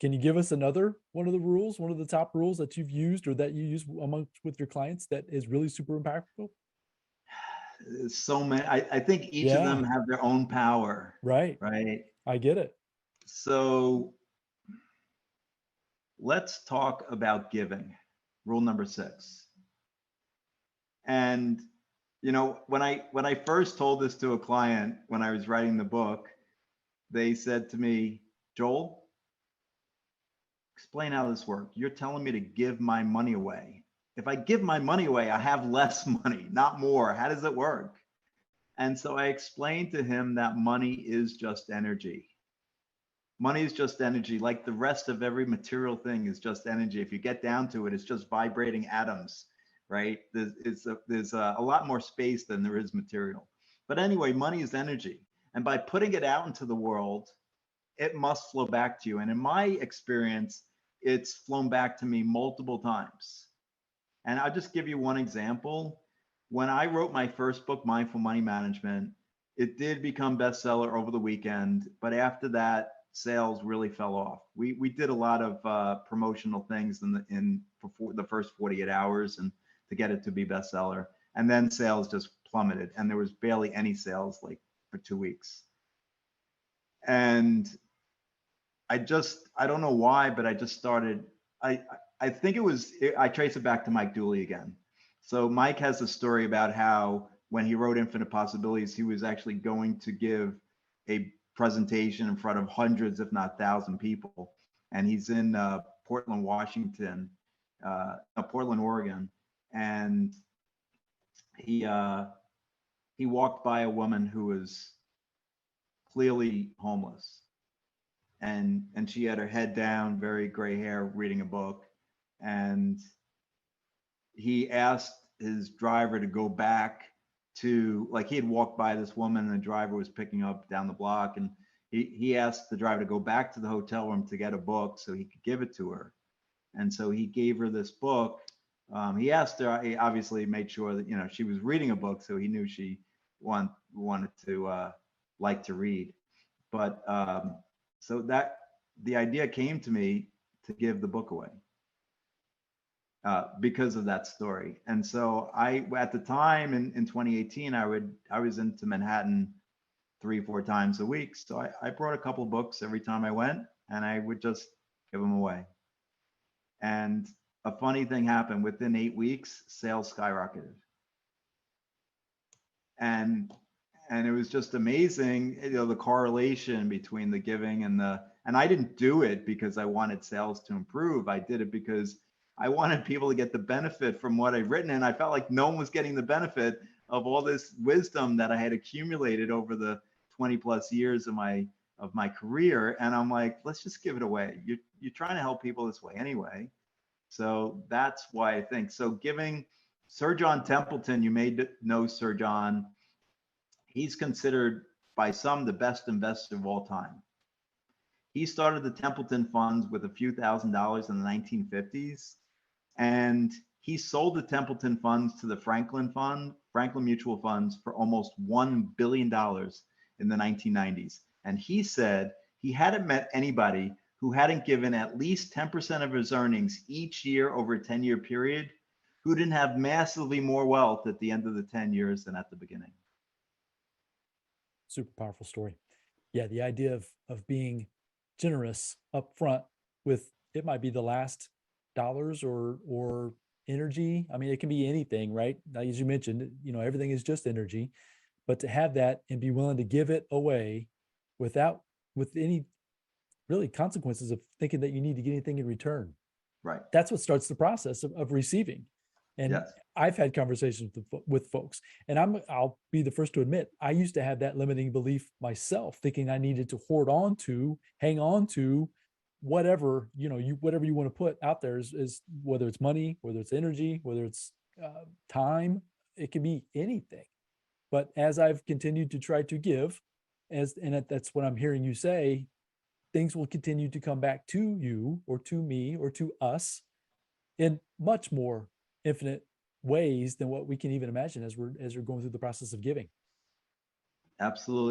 Can you give us another one of the rules, one of the top rules that you've used or that you use amongst with your clients that is really super impactful? So many. I think each of them Yeah, have their own power, right. right? I get it. So let's talk about giving. Rule number 6. And when I first told this to a client when I was writing the book, they said to me, Joel, explain how this works. You're telling me to give my money away. If I give my money away, I have less money, not more. How does it work? And so I explained to him that money is just energy. Money is just energy, like the rest of every material thing is just energy. If you get down to it, it's just vibrating atoms, right? There's a lot more space than there is material. But anyway, money is energy. And by putting it out into the world, it must flow back to you. And in my experience, it's flown back to me multiple times. And I'll just give you one example. When I wrote my first book, Mindful Money Management, it did become bestseller over the weekend, but after that, sales really fell off. We did a lot of promotional things in before the first 48 hours and to get it to be bestseller, and then sales just plummeted, and there was barely any sales like for 2 weeks. And I don't know why, but I just started. I think I trace it back to Mike Dooley again. So Mike has a story about how when he wrote Infinite Possibilities, he was actually going to give a presentation in front of hundreds, if not thousand people, and he's in Portland, Washington, Portland, Oregon, and he uh, he walked by a woman who was clearly homeless, and she had her head down, very gray hair, reading a book, and he asked his driver to go back to, like, he had walked by this woman and the driver was picking up down the block, and he asked the driver to go back to the hotel room to get a book so he could give it to her. And so he gave her this book. He asked her, he obviously made sure that she was reading a book, so he knew she wanted to like to read. But so that the idea came to me to give the book away because of that story. And so at the time in 2018, I was into Manhattan 3-4 times a week. So I brought a couple books every time I went, and I would just give them away. And a funny thing happened. Within 8 weeks, sales skyrocketed. And it was just amazing, the correlation between the giving and I didn't do it because I wanted sales to improve. I did it because I wanted people to get the benefit from what I'd written, and I felt like no one was getting the benefit of all this wisdom that I had accumulated over the 20 plus years of my career. And I'm like, let's just give it away. You're trying to help people this way anyway. So that's why I think so. Giving. Sir John Templeton, you may know Sir John. He's considered by some the best investor of all time. He started the Templeton funds with a few $1,000s in the 1950s, and he sold the Templeton funds to the Franklin Mutual Funds, for almost $1 billion in the 1990s. And he said he hadn't met anybody who hadn't given at least 10% of his earnings each year over a 10-year period, who didn't have massively more wealth at the end of the 10 years than at the beginning. Super powerful story. Yeah, the idea of being generous up front with, it might be the last dollars or energy. I mean, it can be anything, right? Now, as you mentioned, everything is just energy, but to have that and be willing to give it away without with any really consequences of thinking that you need to get anything in return. Right. That's what starts the process of receiving. And Yes. I've had conversations with folks, and I'll be the first to admit, I used to have that limiting belief myself, thinking I needed to hang on to whatever, whatever you want to put out there is whether it's money, whether it's energy, whether it's time, it can be anything. But as I've continued to try to give, that's what I'm hearing you say, things will continue to come back to you or to me or to us in much more infinite ways than what we can even imagine as we're going through the process of giving. Absolutely.